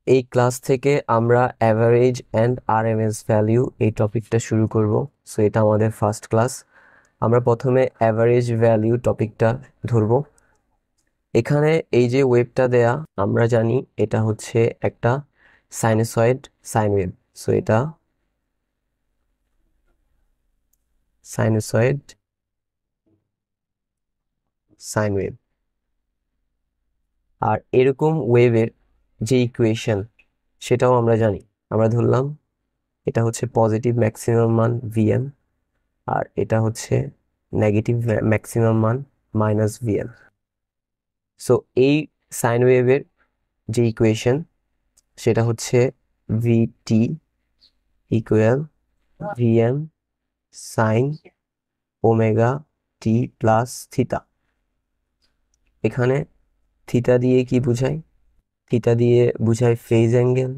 এই ক্লাস থেকে আমরা অ্যাভারেজ অ্যান্ড আরএমএস ভ্যালু এই টপিকটা শুরু করব। সো এটা আমাদের ফার্স্ট ক্লাস। আমরা প্রথমে অ্যাভারেজ ভ্যালু টপিকটা ধরব। এখানে এই যে ওয়েভটা দেয়া, আমরা জানি এটা হচ্ছে একটা সাইনোসয়েড সাইন ওয়েভ। সো এটা সাইনোসয়েড সাইন ওয়েভ। আর এরকম ওয়েভের যে ইকুয়েশন সেটাও আমরা জানি। আমরা ধরলাম এটা হচ্ছে পজিটিভ ম্যাক্সিমাম মান ভিএম, আর এটা হচ্ছে নেগেটিভ ম্যাক্সিমাম মান মাইনাস ভিএম। সো এই সাইন ওয়েভের যে ইকুয়েশন সেটা হচ্ছে VT equal VM sine omega T plus theta. এখানে থিটা দিয়ে কি বুঝায়? থিটা দিয়ে বুঝায় ফেজ অ্যাঙ্গেল।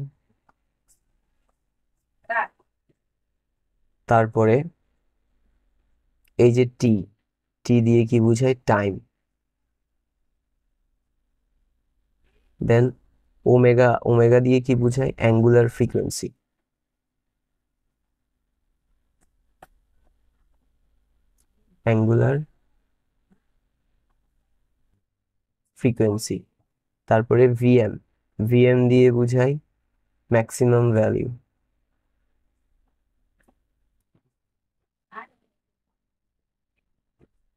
তারপরে এই যে টি, টি দিয়ে কি বুঝায়? টাইম। দেন ওমেগা, ওমেগা দিয়ে কি বুঝায়? Angular frequency. Angular frequency. তারপরে ভিএম, ভিএম দিয়ে বুঝায় ম্যাক্সিমাম ভ্যালু।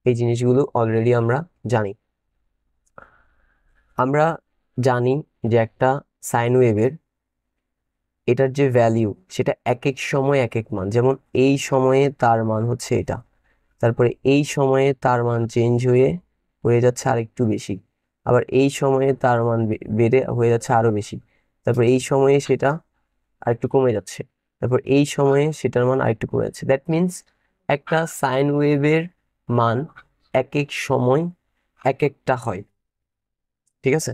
এই জিনিসগুলো অলরেডি আমরা জানি। আমরা জানি যে একটা সাইন ওয়েভের এটার যে ভ্যালু সেটা এক এক সময় এক এক মান। যেমন এই সময়ে তার মান হচ্ছে এটা, তারপরে এই সময়ে তার মান চেঞ্জ হয়ে হয়ে যাচ্ছে আরেকটু বেশি, আবার এই সময়ে তার মান বেড়ে হয়ে যাচ্ছে আরো বেশি, তারপর এই সময়ে সেটা আরেকটু কমে যাচ্ছে, তারপর এই সময়ে সেটার মান আরেকটু কমে যাচ্ছে। দ্যাট মিনস একটা সাইন ওয়েভের মান এক এক সময় এক একটা হয়, ঠিক আছে?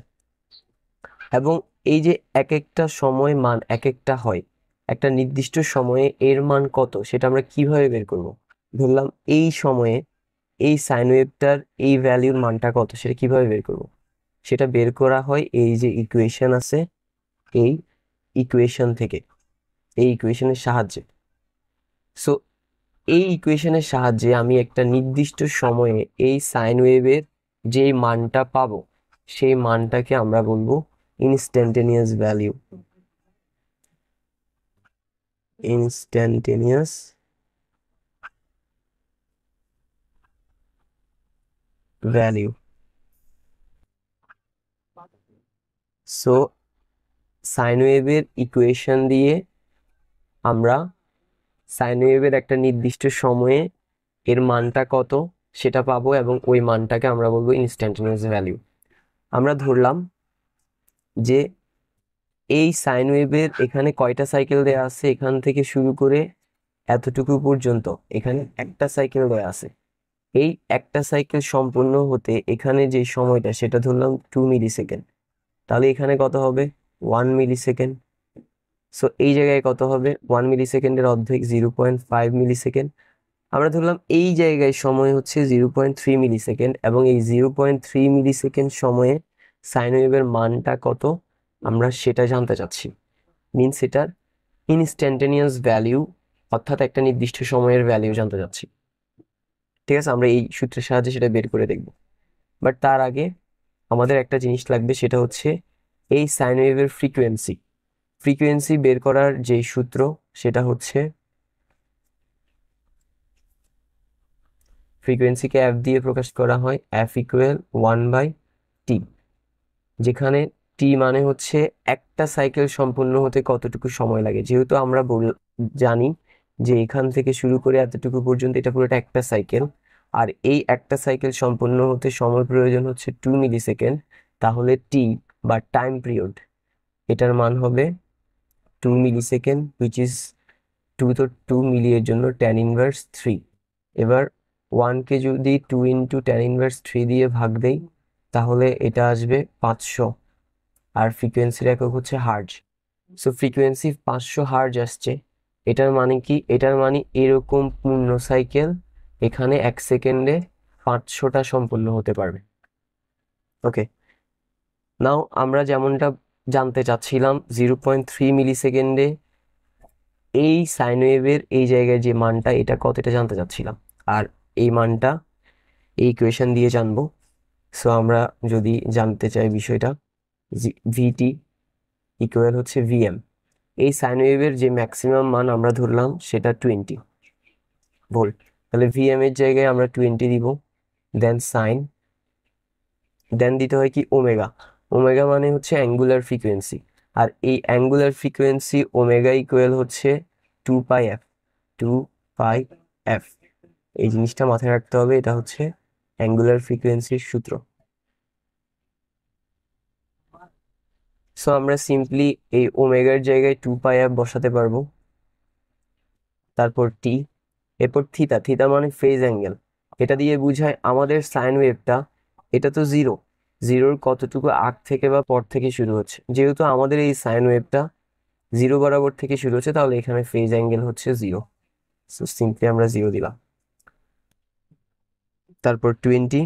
এবং এই যে এক একটা সময় মান এক একটা হয়, একটা নির্দিষ্ট সময়ে এর মান কত সেটা আমরা কিভাবে বের করব? ধরলাম এই সময়ে এই সাইন ওয়েভটার এই ভ্যালুর মানটা কত সেটা কিভাবে বের করব? সেটা বের করা হয় এই যে ইকুয়েশন আছে, এই ইকুয়েশন থেকে, এই ইকুয়েশনের সাহায্যে। সো এই ইকুয়েশনের সাহায্যে আমি একটা নির্দিষ্ট সময়ে এই সাইন ওয়েভের যে মানটা পাবো সেই মানটাকে আমরা বলবো instantaneous value. Instantaneous value. So sine ওয়েভের ইকুয়েশন দিয়ে আমরা সাইন ওয়েভের একটা নির্দিষ্ট সময়ে এর মানটা কত সেটা পাবো, এবং ওই মানটাকে আমরা বলবো ইনস্ট্যান্টেনিয়াস ভ্যালু। আমরা ধরলাম যে এই সাইন ওয়েভের এখানে কয়টা সাইকেল দেয়া আছে, এখান থেকে শুরু করে এতটুকু পর্যন্ত এখানে একটা সাইকেল দেয়া আছে। এই একটা সাইকেল সম্পূর্ণ হতে এখানে যে সময়টা সেটা ধরলাম 2 মিলি সেকেন্ড। তাহলে এখানে কত হবে? 1 মিলি সেকেন্ড। সো এই জায়গায় কত হবে? 1 মিলি সেকেন্ডের অর্ধেক 0.5 মিলি সেকেন্ড। আমরা ধরলাম এই জায়গায় সময় হচ্ছে 0.3 মিলি সেকেন্ড, এবং এই 0.3 মিলি সেকেন্ড সময়ে সাইন ওয়েভের মানটা কত আমরা সেটা জানতে চাচ্ছি। মিনস এটার ইনস্ট্যান্টেনিয়াস ভ্যালু, অর্থাৎ একটা নির্দিষ্ট সময়ের ভ্যালু জানতে চাচ্ছি। ঠিক আছে, আমরা এই সূত্রের সাহায্যে সেটা বের করে দেখব। বাট তার আগে আমাদের একটা জিনিস লাগবে, সেটা হচ্ছে এই সাইন ওয়েভের ফ্রিকোয়েন্সি। ফ্রিকোয়েন্সি বের করার যে সূত্র সেটা হচ্ছে, ফ্রিকোয়েন্সিকে এফ দিয়ে প্রকাশ করা হয়, এফ ইকুয়াল 1/t, যেখানে টি মানে হচ্ছে একটা সাইকেল সম্পূর্ণ হতে কতটুকু সময় লাগে। যেহেতু আমরা জানি যে এখান থেকে শুরু করে এতটুকু পর্যন্ত এটা পুরোটা একটা সাইকেল, আর এই একটা সাইকেল সম্পূর্ণ হতে সময় প্রয়োজন হচ্ছে 2 মিলি সেকেন্ড, তাহলে টি বা টাইম পিরিয়ড এটার মান হবে 2 মিলি সেকেন্ড, হুইচ ইজ 2, তো 2 মিলি এর জন্য tan−3। এবার 1কে যদি 2 × tan−3 দিয়ে ভাগ দেই তাহলে এটা আসবে 500, আর ফ্রিকোয়েন্সির একক হচ্ছে হার্জ। সো ফ্রিকোয়েন্সি 500 হার্জ আসছে। এটার মানে কি? এটার মানে এরকম পূর্ণ সাইকেল এখানে 1 সেকেন্ডে 500টা সম্পূর্ণ হতে পারবে। ওকে, নাও আমরা যেমনটা জানতে চাচ্ছিলাম 0.3 মিলি সেকেন্ডে এই সাইন ওয়েভের এই জায়গায় যে মানটা এটা কত, এটা জানতে চাচ্ছিলাম। আর এই মানটা এই ইকুয়েশন দিয়ে জানবো। সো আমরা যদি জানতে চাই বিষয়টা, ভিটি ইকুয়াল হচ্ছে ভিএম। এই সাইন ওয়েভের যে ম্যাক্সিমাম মান আমরা ধরলাম সেটা 20 ভোল্ট, তাহলে ভিএম এর জায়গায় আমরা 20 দিব, দেন সাইন, দেন দিতে হয় কি ওমেগা। ওমেগা মানে হচ্ছে অ্যাঙ্গুলার ফ্রিকোয়েন্সি, আর এই অ্যাঙ্গুলার ফ্রিকোয়েন্সি ওমেগা ইকুয়াল হচ্ছে 2 পাই এফ। 2 পাই এফ, এই জিনিসটা মাথায় রাখতে হবে, এটা হচ্ছে অ্যাঙ্গুলার ফ্রিকোয়েন্সির সূত্র। সো আমরা সিম্পলি এই ওমেগার জায়গায় 2 পাই এফ বসাতে পারবো, তারপর টি, এরপর থিতা। থিতা মানে ফেজ অ্যাঙ্গেল, এটা দিয়ে বুঝায় আমাদের সাইন ওয়েভটা, এটা তো জিরো, জিরোর কতটুকু আগ থেকে বা পর থেকে শুরু হচ্ছে। যেহেতু আমাদের এই সাইন ওয়েভটা জিরো বরাবর থেকে শুরু হচ্ছে, তাহলে এখানে ফেজ অ্যাঙ্গেল হচ্ছে জিরো। সো সিম্পলি আমরা জিরো দিলাম, তারপর 20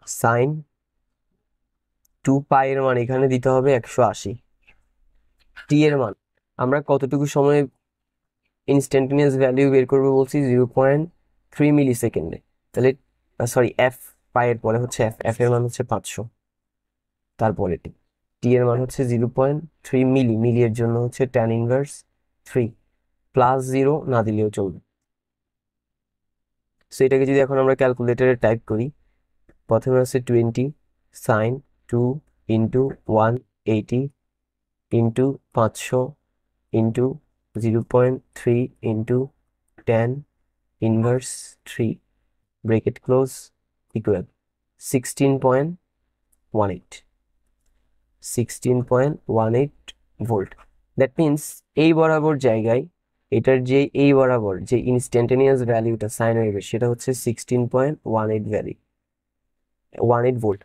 সাইন 2 পাই এর মান এখানে দিতে হবে 180। টি এর মান আমরা কতটুকু সময় ইনস্ট্যান্টেনিয়াস ভ্যালিউ বের করবো বলছি, 0.3 মিলি সেকেন্ডে। তাহলে সরি, এফ, পাই এর পরে হচ্ছে এফ, এফ এর মান হচ্ছে 500, তারপরে টি, টি এর মান হচ্ছে 0.3 মিলি, মিলি এর জন্য হচ্ছে tan−3, প্লাস 0 না দিলেও চলবে। সো এটাকে যদি এখন আমরা ক্যালকুলেটরে টাইপ করি, প্রথমে হচ্ছে 20 sine 2 into 180 into 500 into 0.3 into tan−3 bracket close equal 16.18 volt. That means এই বরাবর জায়গায় এটার যে এই বরাবর যে ইনস্ট্যান্টেনিয়াস ভ্যালিউটা সাইন ওয়েভের, সেটা হচ্ছে 16.18 ভোল্ট।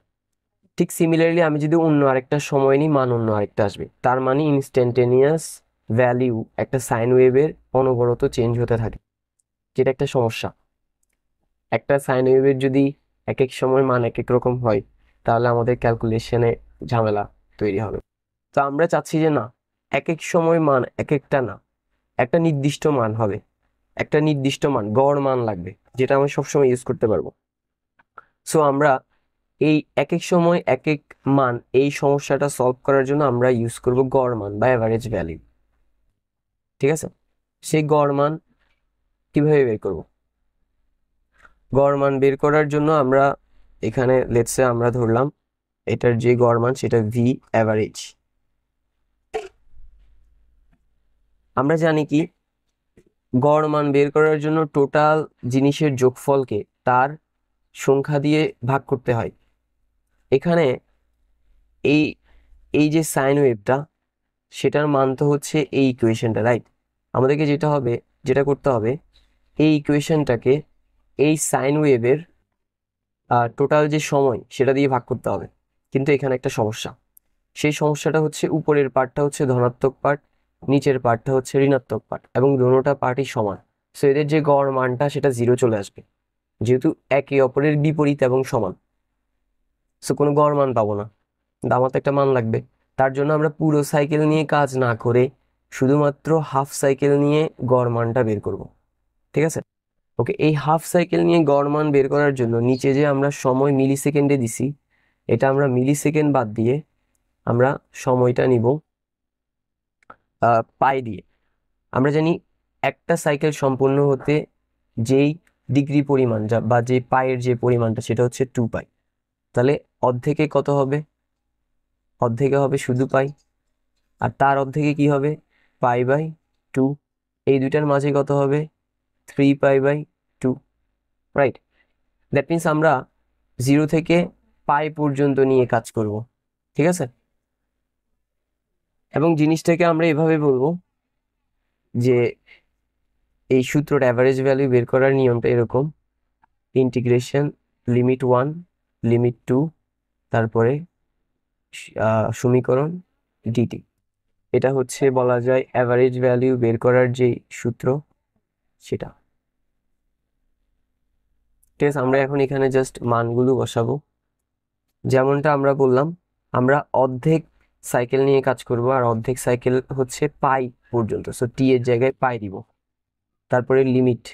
ঠিক সিমিলারলি আমি যদি অন্য আরেকটা সময় নিই, মান অন্য আরেকটা আসবে, তার মানে ইনস্ট্যান্টেনিয়াস ভ্যালিউ একটা সাইন ওয়েভের অনবরত চেঞ্জ হতে থাকে, যেটা একটা সমস্যা। একটা সাইন ওয়েভের যদি এক এক সময় মান এক এক রকম হয়, তাহলে আমাদের ক্যালকুলেশনে ঝামেলা তৈরি হবে। তো আমরা চাচ্ছি যে না, এক এক সময় মান এক একটা না, একটা নির্দিষ্ট মান হবে, একটা নির্দিষ্ট মান, গড় মান লাগবে, যেটা আমি সবসময় ইউজ করতে পারবো। সো আমরা এই এক এক সময় এক এক মান, এই সমস্যাটা সলভ করার জন্য আমরা ইউজ করব গড় মান বা অ্যাভারেজ ভ্যালু। ঠিক আছে, সেই গড় মান কিভাবে বের করব? গড় মান বের করার জন্য আমরা এখানে লেটস সে আমরা ধরলাম এটার যে গড় মান সেটা ভি অ্যাভারেজ। আমরা জানি কি, গড় মান বের করার জন্য টোটাল জিনিসের যোগফলকে তার সংখ্যা দিয়ে ভাগ করতে হয়। এখানে এই এই যে সাইন ওয়েভটা, সেটার মান তো হচ্ছে এই ইকুয়েশনটা, রাইট? আমাদেরকে যেটা করতে হবে, এই ইকুয়েশনটাকে এই সাইন ওয়েভের টোটাল যে সময় সেটা দিয়ে ভাগ করতে হবে। কিন্তু এখানে একটা সমস্যা, সেই সমস্যাটা হচ্ছে উপরের পার্টটা হচ্ছে ধনাত্মক পার্ট, নিচের পার্টটা হচ্ছে ঋণাত্মক পার্ট, এবং দোনোটা পার্টই সমান। সো এদের যে গড় মানটা সেটা জিরো চলে আসবে, যেহেতু একে অপরের বিপরীত এবং সমান। সো কোনো গড় মান পাবো না, কিন্তু আমার তো একটা মান লাগবে। তার জন্য আমরা পুরো সাইকেল নিয়ে কাজ না করে শুধুমাত্র হাফ সাইকেল নিয়ে গড় মানটা বের করব। ঠিক আছে, ওকে। এই হাফ সাইকেল নিয়ে গড় মান বের করার জন্য নিচে যে আমরা সময় মিলি সেকেন্ডে দিছি, এটা আমরা মিলি সেকেন্ড বাদ দিয়ে আমরা সময়টা নিব পাই দিয়ে। আমরা জানি একটা সাইকেল সম্পূর্ণ হতে যেই ডিগ্রি পরিমাণ বা যে পায়ের যে পরিমাণটা সেটা হচ্ছে 2 পাই। তাহলে অর্ধেকে কত হবে? অর্ধেকে হবে শুধু পাই, আর তার অর্ধেকে কি হবে? পাই/2। এই দুইটার মাঝে কত হবে? 3 পাই/2, রাইট? দ্যাট মিনস আমরা 0 থেকে পাই পর্যন্ত নিয়ে কাজ করব। ঠিক আছে, এবং জিনিসটাকে আমরা এভাবে বলবো যে এই সূত্রটা, অ্যাভারেজ ভ্যালু বের করার নিয়মটা এরকম: ইন্টিগ্রেশন লিমিট 1 লিমিট 2 তারপরে সমীকরণ ডিটি। এটা হচ্ছে বলা যায় অ্যাভারেজ ভ্যালু বের করার যে সূত্র সেটা। ঠিক আছে, আমরা এখন এখানে জাস্ট মানগুলো বসাবো। যেমনটা আমরা বললাম, আমরা অর্ধেক সাইকেল নিয়ে কাজ করব, আর অর্ধেক সাইকেল হচ্ছে পাই পর্যন্ত, সো টি এর জায়গায় পাই দিব। তারপরে লিমিট,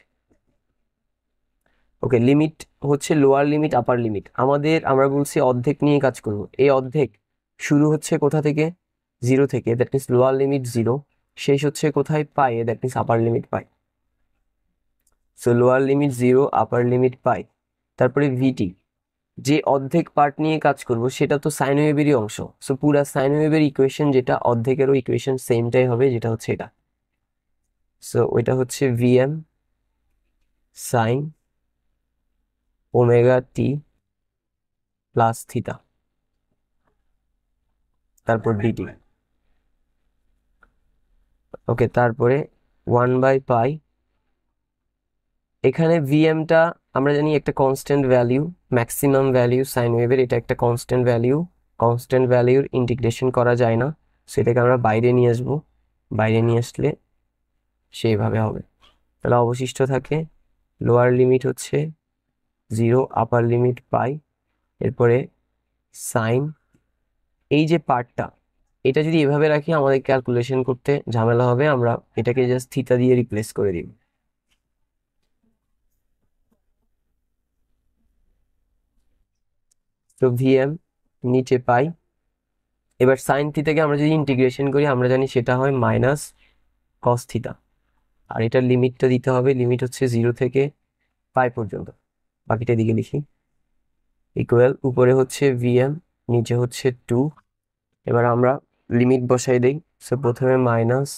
ওকে, লিমিট হচ্ছে লোয়ার লিমিট আপার লিমিট। আমরা বলছি অর্ধেক নিয়ে কাজ করব, এই অর্ধেক শুরু হচ্ছে কোথা থেকে? 0 থেকে, দ্যাট মিনস লোয়ার লিমিট 0, শেষ হচ্ছে কোথায়? Pi, that means upper limit pi. So lower limit 0, upper limit pi. তারপরে ভিটি, যে অর্ধেক পার্ট নিয়ে কাজ করব সেটা তো সাইন ওয়েভেরই অংশ, সো পুরা সাইন ওয়েভের ইকুয়েশন যেটা, অর্ধেকেরও ইকুয়েশন সেমটাই হবে, যেটা হচ্ছে এটা। সো ওইটা হচ্ছে VM sine omega T plus theta, তারপর ডিটি। ওকে, তারপরে 1/পাই, এখানে ভিএমটা আমরা জানি একটা constant value, maximum value sine ওয়েভের, এটা একটা কনস্ট্যান্ট ভ্যালিউ। কনস্ট্যান্ট ভ্যালিউর ইন্টিগ্রেশন করা যায় না, সেটাকে আমরা বাইরে নিয়ে আসবো, বাইরে নিয়ে আসলে সেইভাবে হবে। তাহলে অবশিষ্ট থাকে লোয়ার লিমিট হচ্ছে 0, আপার লিমিট পাই, এরপরে সাইন, এই যে পার্টটা, এটা যদি এভাবে রাখি আমাদের ক্যালকুলেশন করতে ঝামেলা হবে, আমরা এটাকে জাস্ট থিটা দিয়ে রিপ্লেস করে দিব। তো ভিএম নিচে পাই, এবার সাইন থিটাকে আমরা যদি ইন্টিগ্রেশন করি আমরা জানি সেটা হয় মাইনাস কস থিটা, আর এটার লিমিটটা দিতে হবে, লিমিট হচ্ছে 0 থেকে পাই পর্যন্ত। বাকিটা দিকে লিখি, ইকুয়াল, উপরে হচ্ছে ভিএম, নিচে হচ্ছে 2। এবার আমরা লিমিট বসাই দিই, সো প্রথমে মাইনাস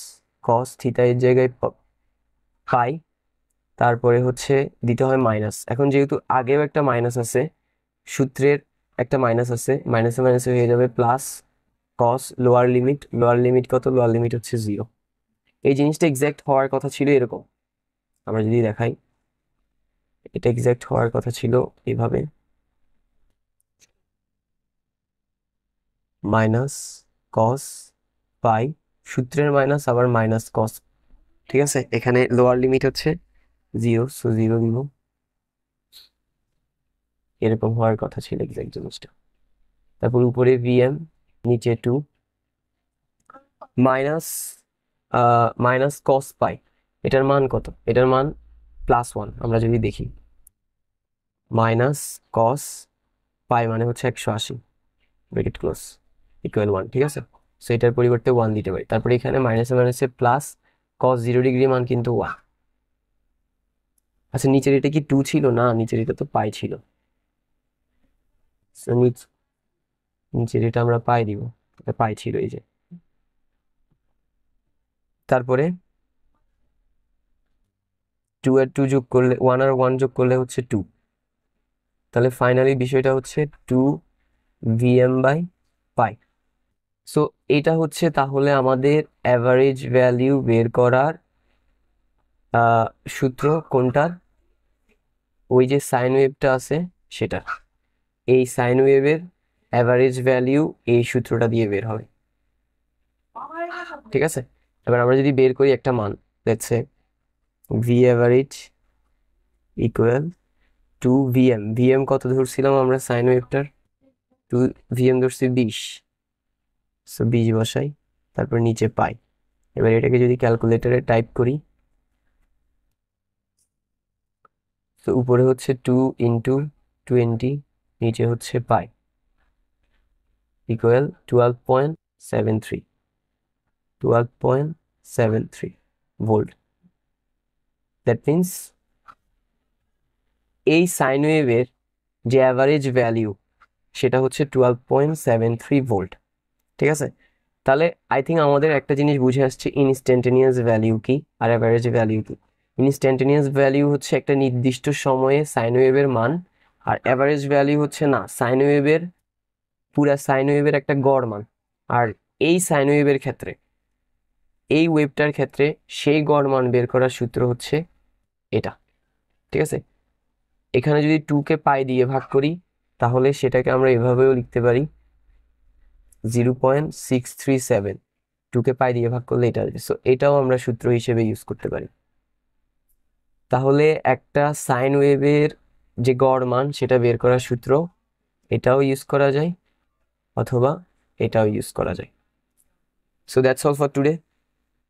কস থিটা এর জায়গায় পাই, তারপরে হচ্ছে দিতে হয় মাইনাস। এখন যেহেতু আগেও একটা মাইনাস আছে, সূত্রের একটা মাইনাস আছে, মাইনাসে মাইনাসে হয়ে যাবে plus cos lower limit, lower limit কত? লোয়ার লিমিট হচ্ছে 0। এই জিনিসটা এক্সাক্ট হওয়ার কথা ছিল এরকম, আমরা যদি দেখাই, এটা এক্সাক্ট হওয়ার কথা ছিল এভাবে, মাইনাস কস পাই, সূত্রের মাইনাস আবার মাইনাস কস, ঠিক আছে। এখানে লোয়ার লিমিট হচ্ছে 0, সো 0 দিব, এরকম হওয়ার কথা ছিল এক্সাক্ট জিনিসটা। তারপর উপরে ভিএম, নিচে 2, মাইনাস মাইনাস কস পাই, এটার মান কত? এটার মান +1। আমরা যদি দেখি মাইনাস কস পাই মানে হচ্ছে 180, ব্রেকেট ক্লোজ, ইকুয়াল 1, ঠিক আছে। সো এটার পরিবর্তে 1 দিতে পারি। তারপরে এখানে মাইনাসে মাইনাসে প্লাস কস 0 ডিগ্রি মান কিন্তু 1। আচ্ছা, নিচের এটা কি 2 ছিল? না, নিচের এটা তো পাই ছিল, সো নিচের এটা আমরা পাই দিব, এটা পাই ছিল এই যে। তারপরে 2 আর 2 যোগ করলে, 1 আর 1 যোগ করলে হচ্ছে 2, তাহলে ফাইনালি বিষয়টা হচ্ছে 2 ভিএম বাই পাই। সো এটা হচ্ছে তাহলে আমাদের অ্যাভারেজ ভ্যালিউ বের করার সূত্র কোনটার? ওই যে সাইন ওয়েভটা আছে সেটা, এই সাইন ওয়েভের অ্যাভারেজ ভ্যালিউ এই সূত্রটা দিয়ে বের হবে, ঠিক আছে। এবার আমরা যদি বের করি একটা মান, let's say V average equal 2 VM, VM কত ধরছিলাম আমরা সাইন ওয়েভটার? 2 ভিএম ধরছি 20, সো 20 বসাই, তারপর নিচে পাই। এবার এটাকে যদি ক্যালকুলেটরে টাইপ করি, তো উপরে হচ্ছে 2 ইন্টু 20, নিচে হচ্ছে পাই, ইকুয়াল 12.73, 12.73 ভোল্ট। দ্যাট মিনস এই সাইন ওয়েভের যে অ্যাভারেজ ভ্যালিউ সেটা হচ্ছে 12.73 ভোল্ট, ঠিক আছে। তাহলে আই থিঙ্ক আমাদের একটা জিনিস বুঝে আসছে, ইনস্ট্যান্টেনিয়াস ভ্যালিউ কি আর অ্যাভারেজ ভ্যালিউ কি। ইনস্ট্যান্টেনিয়াস ভ্যালিউ হচ্ছে একটা নির্দিষ্ট সময়ে সাইন ওয়েভের মান, আর অ্যাভারেজ ভ্যালিউ হচ্ছে না সাইন ওয়েভের, পুরা সাইন ওয়েভের একটা গড় মান। আর এই সাইন ওয়েভের ক্ষেত্রে, এই ওয়েভটার ক্ষেত্রে সেই গড় মান বের করার সূত্র হচ্ছে এটা, ঠিক আছে। এখানে যদি 2কে পাই দিয়ে ভাগ করি তাহলে সেটাকে আমরা এভাবেও লিখতে পারি 0.637, 2কে পাই দিয়ে ভাগ করলে এটা, সো এটাও আমরা সূত্র হিসেবে ইউজ করতে পারি। তাহলে একটা সাইন ওয়েভের যে গড় মান সেটা বের করার সূত্র এটাও ইউজ করা যায়, অথবা এটাও ইউজ করা যায়। So that's all for today.